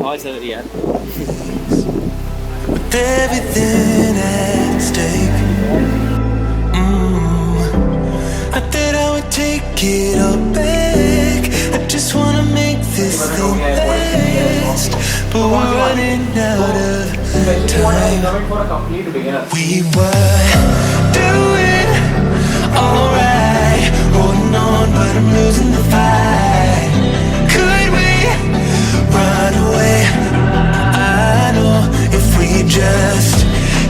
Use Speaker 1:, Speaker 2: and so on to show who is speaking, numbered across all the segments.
Speaker 1: बहुत सही यार।
Speaker 2: Everything at stake. I thought I would take it all back. I just wanna make this thing last, but we're running out of time. We were doing alright, holding on, but I'm losing the fight. Could we run away? I know if we just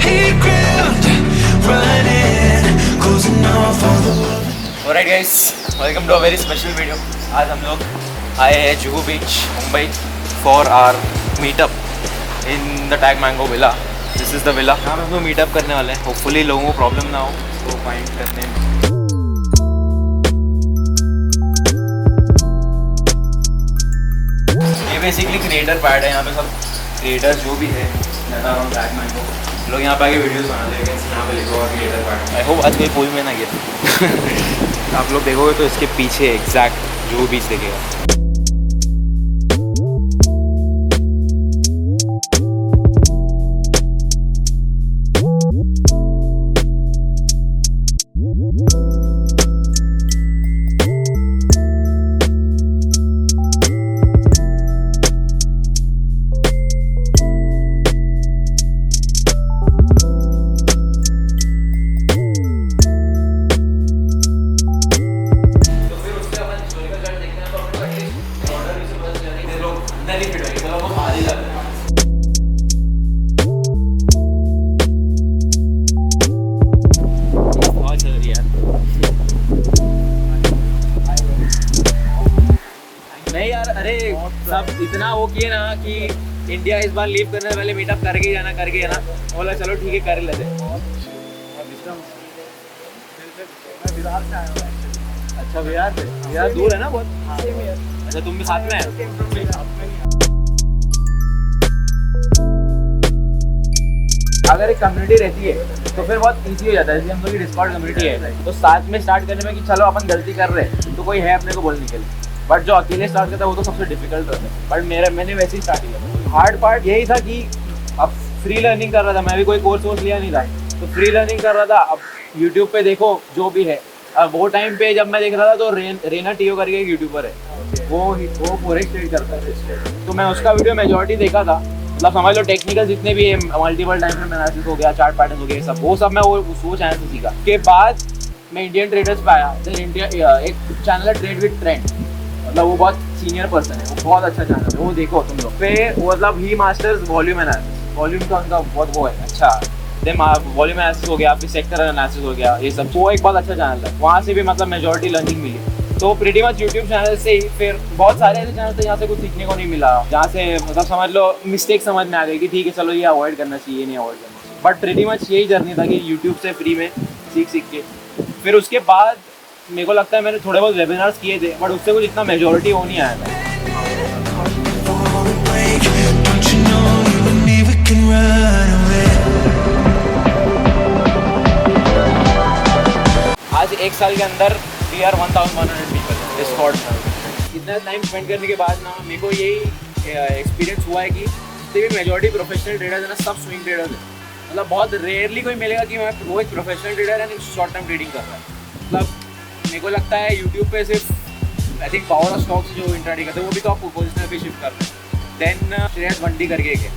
Speaker 2: hit ground, running, closing off all the love.
Speaker 1: Alright guys, welcome to a very special video. आज हम लोग आए हैं Juhu beach Mumbai for our meetup in the tag mango villa. This is the villa. यहाँ पे हम लोग meetup करने वाले हैं। होपफुली लोगों को प्रॉब्लम ना हो उसको फाइंड करने में। ये बेसिकली क्रिएटर पैड है। यहाँ पे सब क्रिएटर्स जो भी है टैग मैंगो लोग यहाँ पे आके वीडियोस बनाते हैं। यहाँ पे लिखो और क्रिएटर पैड। आई होप आज कोई पूल में ना गिरे। आप लोग देखोगे तो इसके पीछे एग्जैक्ट जुहू बीच दिखेगा। नहीं यार, अरे सब इतना वो किए ना कि इंडिया इस बार लीव करने से पहले मीटअप करके जाना। बोला चलो ठीक है कर लेते। अच्छा बिहार से? बिहार दूर है ना बहुत। अच्छा तुम भी साथ में है? अगर एक कम्युनिटी रहती है तो फिर बहुत इजी हो जाता है। जैसे हम लोग की डिस्कॉर्ड कम्युनिटी है तो साथ में स्टार्ट करने में कि चलो अपन गलती कर रहे हैं तो कोई है अपने को बोलने के लिए। बट जो अकेले स्टार्ट करता है वो तो सबसे डिफिकल्ट रहता है। बट मैंने वैसे ही स्टार्ट किया। हार्ड पार्ट यही था कि अब फ्री लर्निंग कर रहा था। मैं भी कोई कोर्स वोर्स लिया नहीं था तो फ्री लर्निंग कर रहा था। अब यूट्यूब पे देखो जो भी है। अब वो टाइम पे जब मैं देख रहा था तो रेना टीओ करके एक यूट्यूबर है, वो फॉरेक्स ट्रेड करता है। तो मैं उसका वीडियो मेजॉरिटी देखा था। मतलब समझ लो टेक्निकल जितने भी है, मल्टीपल टाइम फ्रेम एनालिसिस हो गया, चार्ट पैटर्न हो गया, वो सब मैं वो चैनल से सीखा। के बाद मैं इंडियन ट्रेडर्स पे आया। इंडिया एक चैनल है ट्रेड विद ट्रेंड, मतलब वो बहुत सीनियर पर्सन है, वो बहुत अच्छा चैनल है, वो देखो तुम लोग। फिर मतलब ही मास्टर्स वॉल्यूम एनालिसिस, वॉल्यूम का उनका बहुत वो है अच्छा। देन वॉल्यूम एनालिसिस हो गया, फिर सेक्टर एनालिसिस हो गया, ये सब। वो एक बहुत अच्छा चैनल है, वहाँ से भी मतलब मेजॉरिटी लर्निंग मिली। तो प्रीटी मच यूट्यूब चैनल से ही फिर बहुत सारे ऐसे चैनल थे जहाँ से कुछ सीखने को नहीं मिला, जहाँ से मतलब समझ लो मिस्टेक समझ में आ गई कि ठीक है चलो ये अवॉइड करना चाहिए, नहीं अवॉइड करना चाहिए। बट प्रीटी मच यही जर्नी था कि यूट्यूब से फ्री में सीख के फिर उसके बाद मेरे को लगता है मैंने थोड़े बहुत वेबिनार्स किए थे बट उससे कुछ इतना मेजॉरिटी वो नहीं आया था। आज एक साल के अंदर वी आर 1100 पीपल डिस्कॉर्ड में। इतना टाइम स्पेंड करने के बाद ना मेरे को यही एक्सपीरियंस हुआ है कि जितने भी मेजॉरिटी प्रोफेशनल ट्रेडर्स है ना सब स्विंग ट्रेडर्स है। मतलब बहुत रेयरली कोई मिलेगा कि मैं वो एक प्रोफेशनल ट्रेडर है शॉर्ट टर्म ट्रेडिंग कर रहा है। मतलब मेरे को लगता है यूट्यूब पे सिर्फ I think power of stocks जो इंट्राडे करते हैं वो भी तो आपको पोजिशनल पे शिफ्ट कर रहे हैं। देन श्रेयस बंटी करके एक है,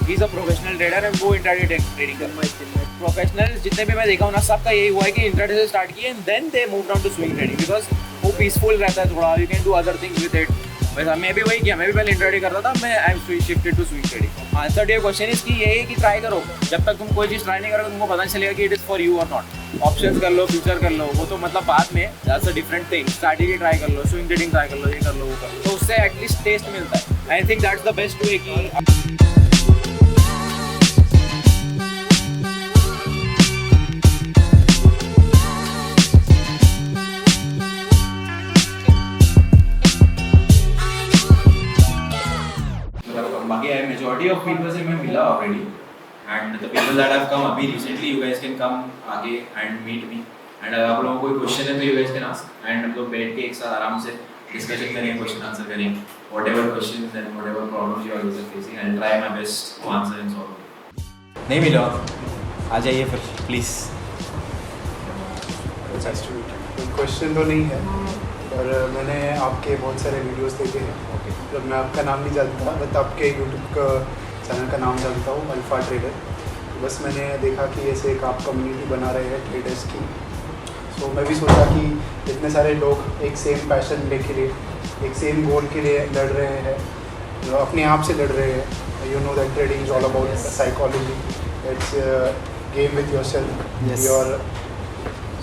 Speaker 1: ही सब प्रोफेशनल ट्रेडर है, वो इंट्राडे ट्रेडिंग कर रहे हैं। प्रोफेशनल जितने भी मैं देखा हूँ ना सबका यही हुआ है कि इंट्राडे से स्टार्ट किए and then they move down to swing trading because वो पीसफुल रहता है थोड़ा, you can do other things with it. वैसा मैं भी वही किया, मैं भी पहले इंट्राडे करता था, मैं I am shifted to swing trading. Answer to your question is कि यही है कि ट्राई करो। जब तक तुम कोई चीज़ ट्राई नहीं करोगे तुमको पता नहीं चलेगा कि इट इज़ फॉर यू और नॉट। ऑप्शंस कर लो, फ्यूचर कर लो, वो तो मतलब बाद में, that's a different thing. Strategy try कर लो, स्विंग ट्रेडिंग ट्राई कर लो, ये कर लो, वो कर लो, तो उससे एटलीस्ट टेस्ट मिलता है। I think that's the best way कि बाकी मेजॉरिटी ऑफ पीपल से मैं मिला already and the people that have come अभी recently, you guys can come आगे एंड मीट मी। एंड अगर आप लोगों को कोई क्वेश्चन है तो you guys can ask and हम लोग बैठ के एक साथ आराम से डिस्कशन करेंगे, क्वेश्चन आंसर करेंगे, whatever questions and whatever problems you are facing, I will try my best to answer and solve. नहीं मिला आ जाइए फिर प्लीज।
Speaker 3: कोई क्वेश्चन तो नहीं है, और मैंने आपके बहुत सारे वीडियोस देखे हैं। मतलब मैं आपका नाम नहीं जानता, बट आपके यूट्यूब का चैनल का नाम जानता हूँ, अल्फा ट्रेडर। तो बस मैंने देखा कि ऐसे एक आप कम्युनिटी बना रहे हैं ट्रेडर्स की। सो मैं भी सोचा कि इतने सारे लोग एक सेम पैशन लेके लिए, एक सेम गोल के लिए लड़ रहे हैं, जो अपने आप से लड़ रहे हैं। You know that trading is all about psychology, it's game with yourself,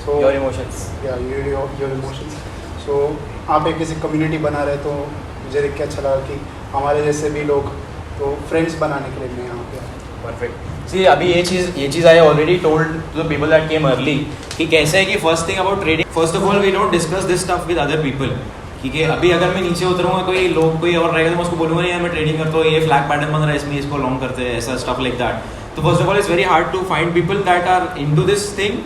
Speaker 1: your emotions,
Speaker 3: your emotions. So आप एक ऐसी कम्युनिटी बना रहे, तो मुझे देख के अच्छा लगा कि हमारे जैसे भी लोग, तो फ्रेंड्स बनाने के लिए मैं यहाँ पे आया।
Speaker 1: परफेक्ट। सी अभी ये चीज़ I already told to the people that came early कि कैसे है कि first thing about trading, first of all we don't discuss this stuff with other people. ठीक है, अभी अगर मैं नीचे उतरूँगा, कोई और रहेगा तो मैं उसको बोलूँगा नहीं मैं ट्रेडिंग करता हूँ, ये फ्लैग पैटर्न बन रहा है इसमें, इसको लॉन्ग करते हैं, ऐसा स्टफ लाइक दैट। तो first of all it's very hard to find people that are into this thing.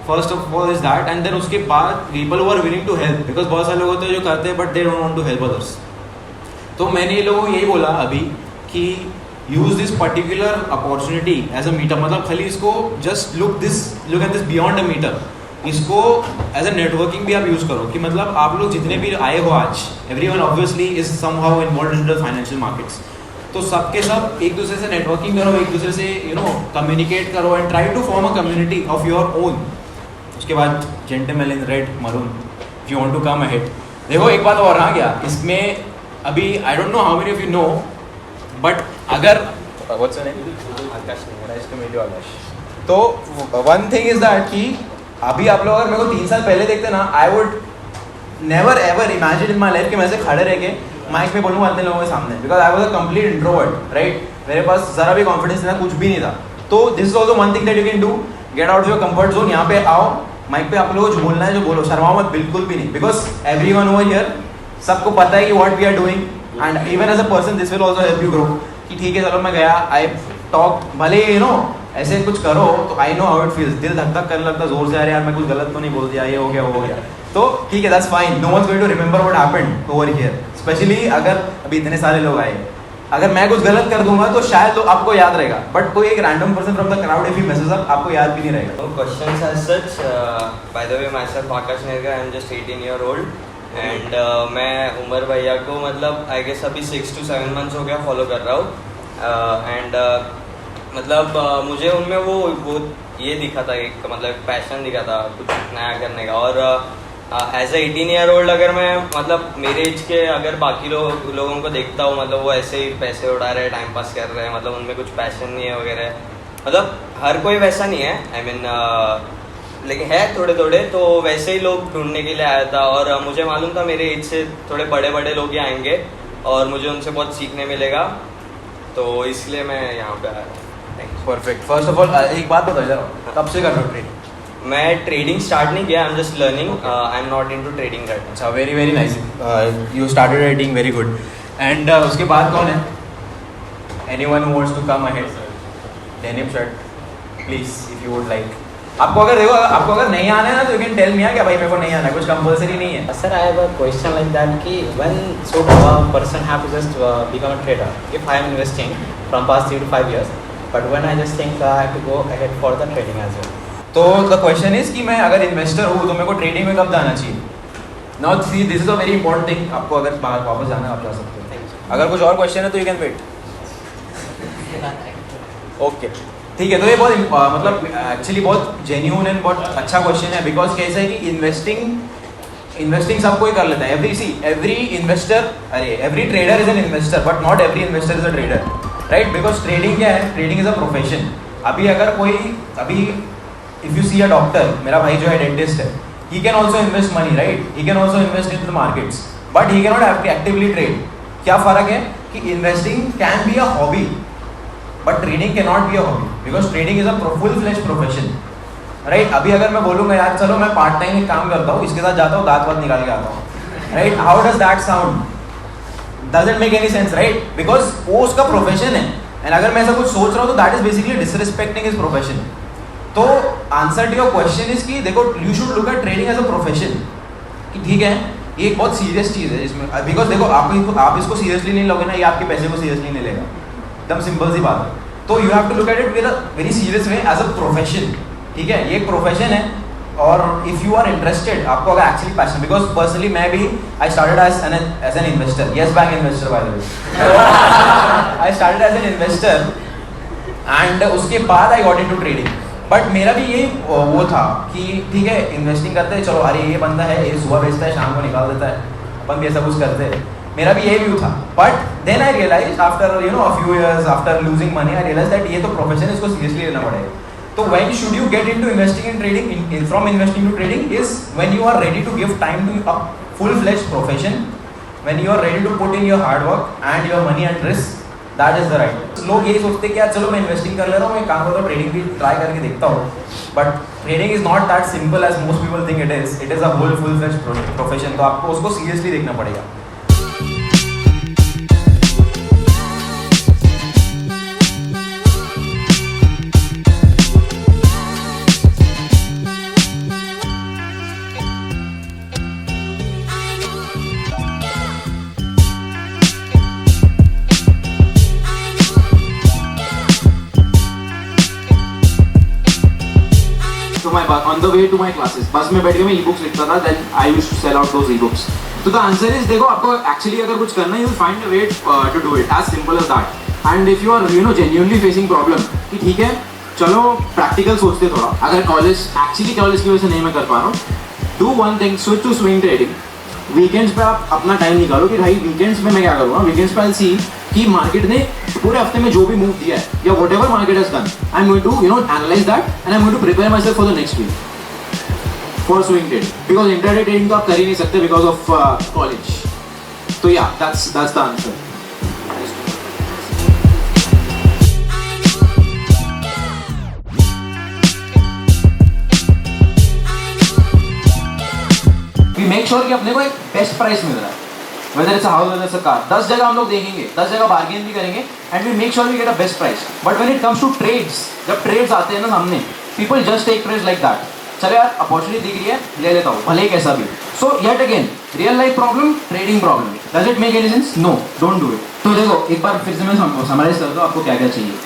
Speaker 1: First of all is that, and then उसके बाद people who are willing to help, because बहुत सारे लोग होते हैं जो करते हैं but they don't want to help others. तो मैंने ये लोगों को यही बोला अभी कि use this particular opportunity as a meetup. मतलब खाली इसको just look at this beyond a meetup, इसको एज अ नेटवर्किंग भी आप यूज़ करो। कि मतलब आप लोग जितने भी आए हो आज, everyone obviously is somehow involved in the financial markets, तो सबके सब एक दूसरे से नेटवर्किंग करो, एक दूसरे से कम्युनिकेट करो and try to form a community of your own. उसके बाद gentleman in red maroon, if you want to come ahead. देखो एक बात और आ गया इसमें, अभी I don't know how many of you know, but अगर what's your name, Akash, nice to meet you Akash. तो वन थिंग इज दैट कि अभी आप लोग अगर मेरे को 3 साल पहले देखते ना, I would never ever imagine in my life कि मैं ऐसे खड़े रह के माइक पे बोलूँगा इतने लोगों के सामने, because I was a complete introvert, right. मेरे पास जरा भी कॉन्फिडेंस नहीं था, कुछ भी नहीं था। तो this is also one thing that you can do, get out your comfort zone. यहाँ पे आओ, माइक पे आप लोगों को जो बोलना है जो बोलो, शर्माओ मत बिल्कुल भी नहीं, बिकॉज एवरीवन ओवर हियर सबको पता है कि what we are doing, and even as a person this will also help you grow. कि ठीक है चलो मैं गया, आई टॉक, भले ऐसे कुछ करो तो I know how it feels, दिल धक धक करने लगता जोर से, अरे यार मैं कुछ गलत तो नहीं बोल दिया, ये हो गया वो हो गया, तो ठीक है that's fine, no one's going to remember what happened over here. Specially अगर अभी इतने सारे लोग आए, अगर मैं कुछ गलत कर दूंगा तो शायद तो आपको याद रहेगा, बट कोई एक random person from the crowd if he message up आपको याद भी नहीं रहेगा।
Speaker 4: No questions as such. By the way, myself Akash Nerga, I am just 18-year-old and मैं उमर भैया को मतलब आई गेस अभी 6 to 7 months हो गया फॉलो कर रहा हूँ, एंड मतलब मुझे उनमें वो ये दिखा था, एक मतलब पैशन दिखा था कुछ नया करने का। और एज ए 18-year-old अगर मैं मतलब मेरे एज के अगर बाकी लोगों को देखता हूँ, मतलब वो ऐसे ही पैसे उड़ा रहे हैं, टाइम पास कर रहे हैं, मतलब उनमें कुछ पैशन नहीं है वगैरह, मतलब हर कोई वैसा नहीं है, आई मीन लेकिन है थोड़े थोड़े, तो वैसे ही लोग ढूंढने के लिए आया था। और मुझे मालूम था मेरे एज से थोड़े बड़े बड़े लोग ही आएंगे और मुझे उनसे बहुत सीखने मिलेगा, तो इसलिए मैं यहाँ पे आया हूँ।
Speaker 1: परफेक्ट। फर्स्ट ऑफ ऑल एक बात बताओ जरा, कब से कर रहे हो ट्रेडिंग?
Speaker 4: मैं ट्रेडिंग स्टार्ट नहीं किया, I am just learning, I am not into trading right.
Speaker 1: अच्छा, very very nice, you started trading, very good. And उसके बाद कौन है? Anyone who wants to come ahead? Denim shirt please if you would like. आपको अगर नहीं आना है ना तो यू कैन टेल मी क्या भाई मेरे को नहीं आना है, कुछ कंपल्सरी नहीं है।
Speaker 5: Sir, I have a question like that कि when should a person have to just become a trader? If I am investing from past 3 to 5 years, but when I just think I have to go ahead for the trading as well.
Speaker 1: तो the question is कि मैं अगर investor हूँ तो मेरे को trading में कब जाना चाहिए? Now see this is a very important thing. आपको अगर बाहर वापस जाना है आप जा सकते हो, अगर कुछ और क्वेश्चन है तो यू कैन वेट। ओके ठीक है, तो ये बहुत मतलब एक्चुअली बहुत जेन्युइन एंड बहुत अच्छा क्वेश्चन है, बिकॉज कैसा है कि इन्वेस्टिंग सब कोई कर लेता है। एवरी इन्वेस्टर, अरे every trader is an investor, but not every investor is a trader, right. Because trading क्या है, ट्रेडिंग इज अ प्रोफेशन। अभी if you see a doctor, मेरा भाई जो है डेंटिस्ट है, he can also invest money, right, he can also invest in the markets, but he can not actively trade. क्या फर्क है कि investing can be a hobby but trading can not be a hobby, because trading is a full fledged profession, right. अभी अगर मैं बोलूँगा यार चलो मैं पार्ट टाइम एक काम करता हूँ, इसके साथ जाता हूँ, दांत वात निकाल के आता हूँ, right, how does that sound? Doesn't make any sense, right, because वो उसका प्रोफेशन है। एंड अगर मैं ऐसा कुछ सोच रहा हूँ तो that is basically disrespecting his profession. तो answer to your question is कि देखो, you should look at trading as a profession, कि ठीक है
Speaker 6: ये एक बहुत सीरियस चीज़ है इसमें, बिकॉज देखो आप इसको सीरियसली नहीं लोगे ना, ये आपके पैसे को सीरियसली नहीं लेगा, एकदम सिंपल सी बात है। तो you have to look at it with a very serious way as a profession, ठीक है, ये एक प्रोफेशन है। और इफ़ यू आर इंटरेस्टेड, आपको अगर एक्चुअली पैशन, बिकॉज पर्सनली मैं भी I started as an investor, Yes Bank investor by the way, I started as an investor and उसके बाद I got into trading. But मेरा भी ये वो था कि ठीक है इन्वेस्टिंग करते हैं, चलो अरे ये बंदा है, ये सुबह बेचता है शाम को निकाल देता है, अपन भी ऐसा कुछ करते हैं, मेरा भी ये व्यू था। But then I realize after a few years after losing money, I realize that ये तो प्रोफेशन है, इसको सीरियसली लेना पड़ेगा। तो when should you get into investing in trading, from investing to trading is when you are ready to give time to a full fledged profession, when you are ready to put in your hard work and your money at risk, that is the right. लोग यही सोचते हैं कि यार चलो मैं investing कर ले रहा हूँ, मैं काम करता हूँ, ट्रेडिंग भी ट्राई करके देखता हूँ, but trading is not that simple as most people think it is. It is a whole full fledged profession, तो आपको उसको सीरियसली देखना पड़ेगा।
Speaker 1: On the way to my classes, बस में बैठ के मैं e-books लिखता था, then I used to sell out those e-books. तो the answer is, देखो आपको actually अगर कुछ करना है, you'll find a way to do it, as simple as that. And if you are genuinely facing problem कि ठीक है चलो practical सोचते थोड़ा, अगर कॉलेज की वजह से नहीं मैं कर पा रहा हूँ, do one thing, switch to swing trading. Weekends पे आप अपना टाइम निकालो कि भाई वीकेंड्स में मैं क्या करूँगा, वीकेंड्स पे आई सी कि मार्केट ने पूरे हफ्ते में जो भी मूव दिया है या whatever market has done, I am going to analyse that and I am going to prepare myself for the next week for swing trade, because intraday trading तो आप कर ही नहीं सकते बिकॉज ऑफ कॉलेज। तो या that's the answer. Make sure कि अपने को एक बेस्ट प्राइस मिल रहा है, whether it's a house whether it's a car. 10 जगह हम लोग देखेंगे, 10 जगह बार्गेन भी करेंगे and we make sure we get a best price. But when it comes to trades, जब ट्रेड्स आते हैं ना सामने, people just take trades like that, चलो यार अपॉर्चुनिटी दिख रही है ले लेता हूँ भले ही कैसा भी। So yet again real life problem, trading problem, does it make any sense? No, don't do it. तो देखो एक बार फिर से मैं समराइज करता हूँ आपको क्या क्या चाहिए।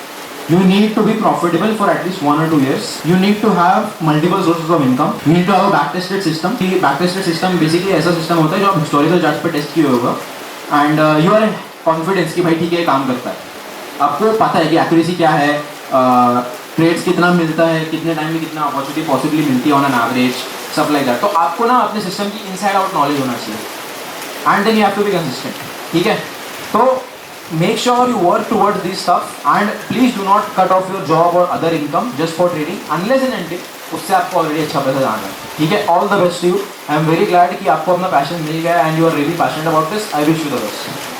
Speaker 1: You need to be profitable for at least 1 or 2 years. You need to have multiple sources of income. You need to have a back-tested system. Back-tested system basically ऐसा system होता है जो आप historical charts पे test किए होगा and you are confident कि भाई ठीक है काम करता है। आपको पता है कि accuracy क्या है, ट्रेड्स कितना मिलता है, कितने टाइम में कितना अपॉर्चुनिटी पॉसिबली मिलती है ऑन एन एवरेज, सब लाइक दैट। तो आपको ना अपने सिस्टम की इनसाइड आउट नॉलेज होना चाहिए and then you have to be consistent, ठीक है। तो make sure you work towards this stuff and please do not cut off your job or other income just for trading unless and until उससे आपको already अच्छा पैसा जाना है, ठीक है। All the best to you, I am very glad कि आपको अपना पैशन मिल गया and you are really passionate about this. I wish you the best.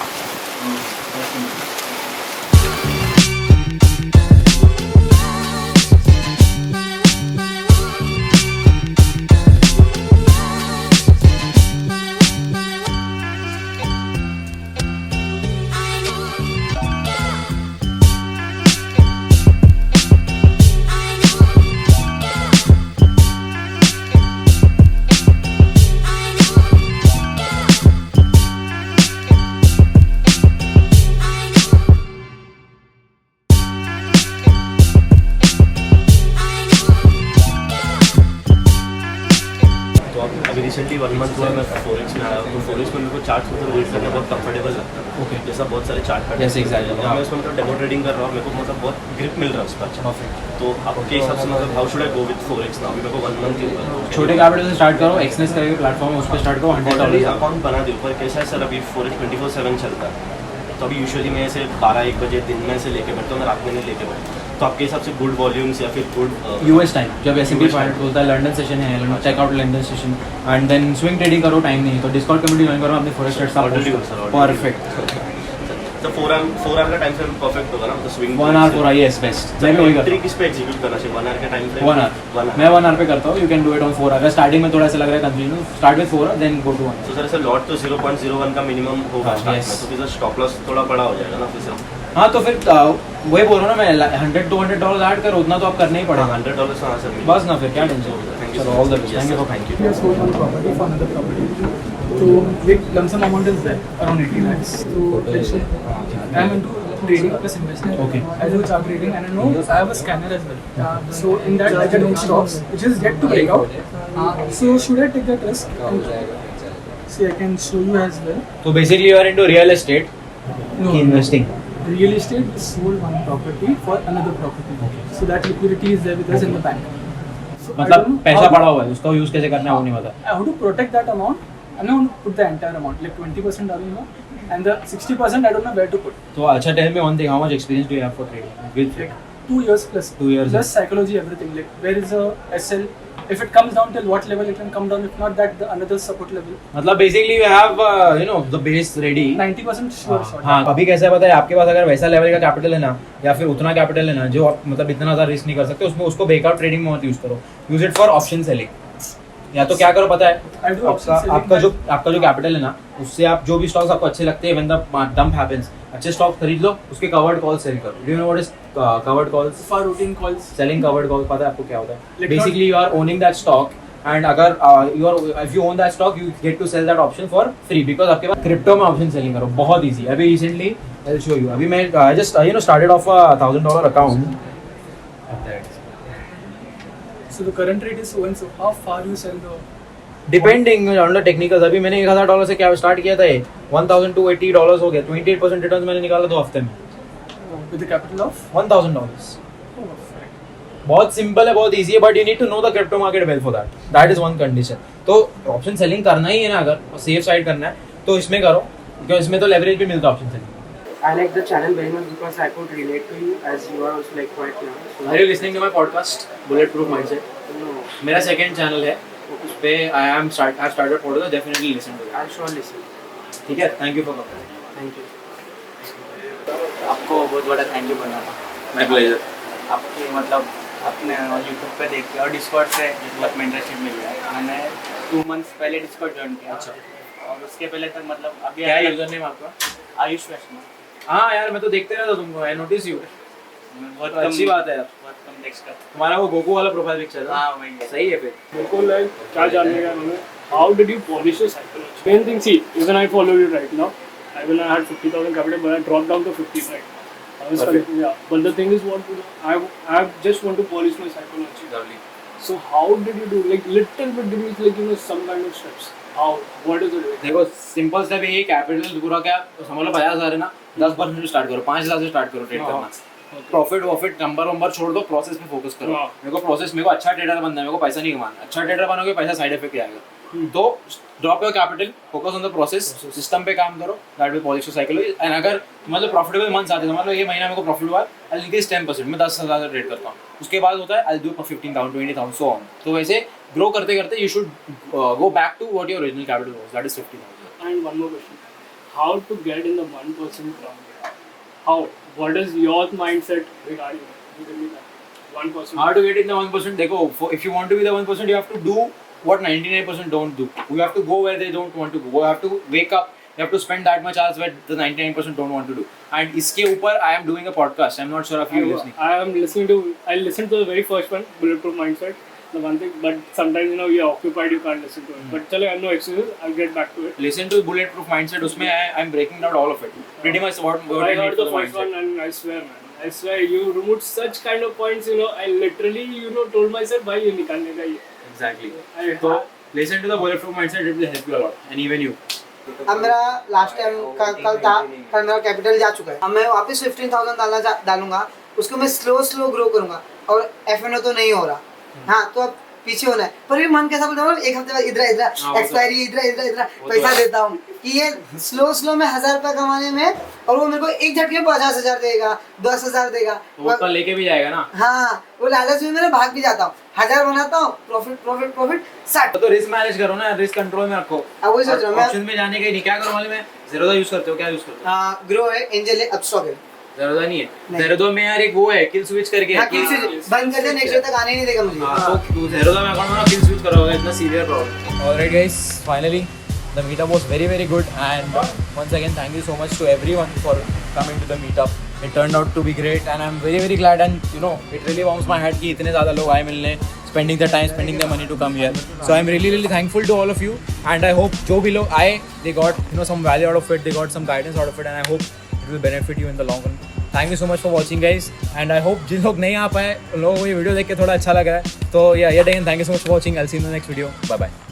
Speaker 7: Recently 1 month हुआ मैं फोरेक्स में आया हूँ, तो फोरेक्स में मेरे को चार्ट मतलब रीड करना बहुत कंफर्टेबल लगता है। ओके, जैसा बहुत सारे चार्ट पैटर्न,
Speaker 1: जैसे एग्जैक्टली
Speaker 7: मैं उसमें मतलब डेमो ट्रेडिंग कर रहा हूँ, मेरे को मतलब बहुत ग्रिप मिल रहा है उसका। अच्छा, तो आपके हिसाब से मतलब how should I go with forex now? मेरे को 1 मंथ ही हुआ। छोटे कैपिटल से स्टार्ट करो, एक्सनेस करके प्लेटफॉर्म उस पर स्टार्ट करो, $100 अकाउंट बना दो। पर कैसा है सर, अभी फोरेक्स 24/7 चलता है, तो अभी यूजुअली मैं ऐसे 12-1 बजे दिन में से लेके बैठता हूँ, मैं रात में नहीं लेके बैठता। तो आपके हिसाब से गुड वॉल्यूम्स या फिर गुड
Speaker 1: यूएस टाइम जब S&P 500 होता है, लंदन सेशन है, checkout London session and then swing trading करो, टाइम नहीं तो डिस्काउंट कम्युनिटी ज्वाइन करो, अपने फॉरेक्स ट्रेड्स आप परफेक्ट।
Speaker 7: तो 4 आवर का टाइम फ्रेम परफेक्ट होगा ना, तो swing
Speaker 1: 1 hour 4 hour yes best। मैं भी वही करता हूँ।
Speaker 7: किस पे एग्जीक्यूट करना चाहिए? 1 hour का टाइम फ्रेम?
Speaker 1: 1 hour मैं 1 hour पे करता हूँ। You can do it on 4 hour। Starting में थोड़ा सा लग रहा है confusion, start with 4 hour then go to 1 hour।
Speaker 7: तो सर ऐसे लॉट तो 0.01 का मिनिमम होगा स्टार्ट में, तो फिर स्टॉप लॉस थोड़ा बड़ा हो जाएगा ना फिर से।
Speaker 1: हाँ तो फिर वही बोल रहा हूँ ना मैं, $100-200 ऐड करो, उतना तो आप करना ही पड़ेगा।
Speaker 7: $100 हाँ सर,
Speaker 1: बस ना, फिर क्या टेंशन। चलो all the best, thank you
Speaker 7: thank you.
Speaker 3: We have sold one property for another property. So big lump sum amount is there, around 80 lakhs. So I'm into trading plus investing.
Speaker 1: Okay.
Speaker 3: I do chart trading and I know I have a scanner as well. So in that I can own stocks, which is yet to break out. So should I take that risk? See, I can show you as well.
Speaker 1: So basically you are into real estate
Speaker 3: No.
Speaker 1: investing.
Speaker 3: Real estate sold one property for another property. So that liquidity is there with us in the bank. So I don't
Speaker 1: मतलब
Speaker 3: know
Speaker 1: पैसा
Speaker 3: how-
Speaker 1: पड़ा हुआ है, उसका use कैसे करना है वो नहीं पता.
Speaker 3: I have to protect that amount. I don't want to put the entire amount, like 20% डालूंगा, and the 60% I don't know where to put.
Speaker 1: तो अच्छा tell me one thing, how much experience do you have for trading? With
Speaker 3: Like 2 years plus.
Speaker 1: 2 years.
Speaker 3: Plus psychology, everything. Like where is a SL? If it comes down till what level it can come down. If not that, the another support level.
Speaker 1: मतलब basically you have you know the base ready.
Speaker 3: 90% sure shot.
Speaker 1: हाँ, अभी कैसा है पता है, आपके पास अगर वैसा लेवल का कैपिटल है ना, या फिर उतना कैपिटल है ना जो आप मतलब इतना ज़्यादा रिस्क नहीं कर सकते, उसमें उसको ब्रेकआउट ट्रेडिंग में मत यूज करो. Use it for option selling. या तो क्या करो पता है,
Speaker 3: I do option selling,
Speaker 1: आपका जो कैपिटल है ना, उससे आप जो भी स्टॉक्स आपको अच्छे लगते हैं, व्हेन द डंप हैपेंस, अच्छे स्टॉक खरीद लो, उसके कवर्ड कॉल सेल करो. Do you know what is covered calls?
Speaker 3: For routine calls.
Speaker 1: Selling covered call पता है आपको क्या होता है?
Speaker 3: Like
Speaker 1: basically you are owning that stock, and अगर if you own that stock you get to sell that option for free, because आपके पास crypto में ऑप्शन सेलिंग करो, बहुत इजी. अभी recently I will show you. अभी मैं just you know started off $1,000 account.
Speaker 3: So the current rate is so and so. How far you sell the?
Speaker 1: Depending on the technicals. अभी मैंने $1,000 से क्या start किया था, ये $1,280 हो गया. 28% रिटर्न मैंने निकाला 2 हफ्ते में.
Speaker 3: With the capital of?
Speaker 1: $1,000.
Speaker 3: Oh, right.
Speaker 1: बहुत सिंपल है, बहुत इजी है, but you need to know the crypto market well for that. That is one condition. तो ऑप्शन सेलिंग करना ही है ना, अगर सेफ साइड करना है तो इसमें करो, क्योंकि इसमें तो लेवरेज भी मिलता है option selling.
Speaker 8: I like the channel very much because I could relate to you as you are also like quite young. So
Speaker 1: are you listening to my podcast bulletproof mindset?
Speaker 8: no,
Speaker 1: मेरा second channel है, उस पे I have started podcast. Definitely listen to
Speaker 8: I'll sure listen.
Speaker 1: It. ठीक है, thank you for coming.
Speaker 8: Thank you.
Speaker 5: आपको बहुत बड़ा thank you करना था.
Speaker 1: My pleasure.
Speaker 5: आपके मतलब अपने यूट्यूब पे देख के और डिस्कॉर्ड से बहुत मेंटरशिप मिल रहा है. मैंने 2 months पहले डिस्कॉर्ड ज्वाइन किया.
Speaker 1: अच्छा.
Speaker 5: और उसके पहले तक मतलब अभी
Speaker 1: क्या है यूजर नेम आपका?
Speaker 5: आयुष वैष्णव.
Speaker 1: हाँ यार, मैं तो देखते रहता तुमको, आई नोटिस यू.
Speaker 5: बहुत
Speaker 1: तो अच्छी बात है यार.
Speaker 5: बहुत कम टेक्स्ट करता.
Speaker 1: तुम्हारा वो गोकू वाला प्रोफाइल पिक्चर है.
Speaker 5: हाँ वही है.
Speaker 1: सही है फिर.
Speaker 9: बिल्कुल लाइक क्या जानने का मैंने how did you polish your psychology main thing see even I follow you right now I will had 50,000 capital but I dropped down to 50 right I was yeah but the thing is what I just want to polish my psychology
Speaker 1: Lovely.
Speaker 9: so how did you do like little bit did you like you know some kind of steps how what is it
Speaker 1: देखो simple step यही, capital पूरा क्या समझ लो 50,000 है ना, 10% से start करो, 5,000 से स्टार्ट करो ट्रेड
Speaker 9: हाँ.
Speaker 1: करना. प्रॉफिट नंबर छोड़ दो, प्रोसेस पे फोकस करो.
Speaker 9: हाँ.
Speaker 1: मेरे को प्रोसेस, मेरे को अच्छा ट्रेडर बनना है, मेरे को पैसा नहीं कमाना. अच्छा ट्रेडर बनोगे पैसा साइड इफेक्ट आएगा. तो drop your capital, focus on the process, system पे काम करो. That will polish your psychology. And अगर मतलब प्रॉफिटेबल मंथ्स आते हैं, मतलब ये महीना मेरे को प्रॉफिट हुआ, आई विल इंक्रीज 10%, मैं 10,000 का ट्रेड करता हूँ. उसके बाद होता है I will do 15,000 20,000 so on. तो वैसे ग्रो करते करते you should go back to what your original capital was, that is 50,000.
Speaker 9: and one more question how to get in the 1% round how what is your mindset regarding that 1%
Speaker 1: How to get in the 1%? देखो, if you want to be the 1%, you have to do what 99% don't do. You have to go where they don't want to go. You have to wake up. You have to spend that much hours where the 99% don't want to do. And इसके ऊपर I am doing a podcast. I'm not sure if you are listening.
Speaker 9: I am listening to. I listened to the very first one, Bulletproof Mindset. The one thing, but sometimes you know you're occupied, you can't listen to it. But chalo, I have no excuses. I'll get back to it.
Speaker 1: Listen to Bulletproof Mindset. उसमें I'm breaking down all of it. Pretty much what
Speaker 9: I
Speaker 1: you need
Speaker 9: heard
Speaker 1: for
Speaker 9: the
Speaker 1: the
Speaker 9: first
Speaker 1: mindset.
Speaker 9: one, and I swear, man, I swear, you removed such kind of points. You know, I literally, you know, told myself, "Bhai, ये निकालने का ये."
Speaker 1: Exactly.
Speaker 9: I-
Speaker 1: So listen to the Bulletproof Mindset. It will help you a lot. And even you.
Speaker 10: अब मेरा last time कल था, कल मेरा कैपिटल जा चुका है. अब मैं वापस 15,000 डालूंगा, उसको मैं स्लो ग्रो करूंगा. और F&O तो नहीं हो रहा. हाँ, तो अब पीछे होना है, पर भी मन कैसा बोलता हूँ, एक हफ्ते बाद इधर एक्सपायरी इधर पैसा देता हूँ कि ये स्लो में 1,000 रुपया कमाने में, और वो मेरे को एक झटके में 50,000 देगा, 10,000 देगा.
Speaker 1: वो तो लेके भी जाएगा ना.
Speaker 10: हाँ, वो लालच में मैं भाग भी जाता हूँ. 1,000 बनाता हूँ, प्रॉफिट 60.
Speaker 1: तो रिस्क मैनेज करो ना, रिस्क कंट्रोल में रखो.
Speaker 10: अब वही सोच रहा हूँ मैं.
Speaker 1: ऑप्शन में जाने के लिए क्या करो मालूम है? ज़ेरोधा यूज करते हो? क्या यूज करते हो?
Speaker 10: ग्रो है, एंजल है, अपस्टॉक है.
Speaker 1: ज़ेरोधा नहीं है. ज़ेरोधा में यार एक वो है, किल स्विच करके.
Speaker 10: हाँ, किल स्विच बंद कर दे, नेक्स्ट डे तक आने नहीं देगा मुझे.
Speaker 1: हाँ, तो तू ज़ेरोधा में अकाउंट बना, किल स्विच करोगे, इतना severe problem. Alright guys, finally the meetup was very good, and once again thank you so much to everyone for coming to the meetup. It turned out to be great, and I'm very glad, and you know it really warms my heart कि इतने ज़्यादा लोग आए मिलने,
Speaker 11: spending their time, spending their money to come here. So I'm really thankful to all of you, and I hope जो भी लोग आए, they got some value out of it, they got some guidance out of it, and I hope it will benefit you in the long run. Thank you so much for watching, guys, and I hope जिन लोग नहीं आ पाए उन लोगों को ये video देख के थोड़ा अच्छा लगा है. तो yeah, yet again, thank you so much for watching. I'll see you in the next video. Bye bye.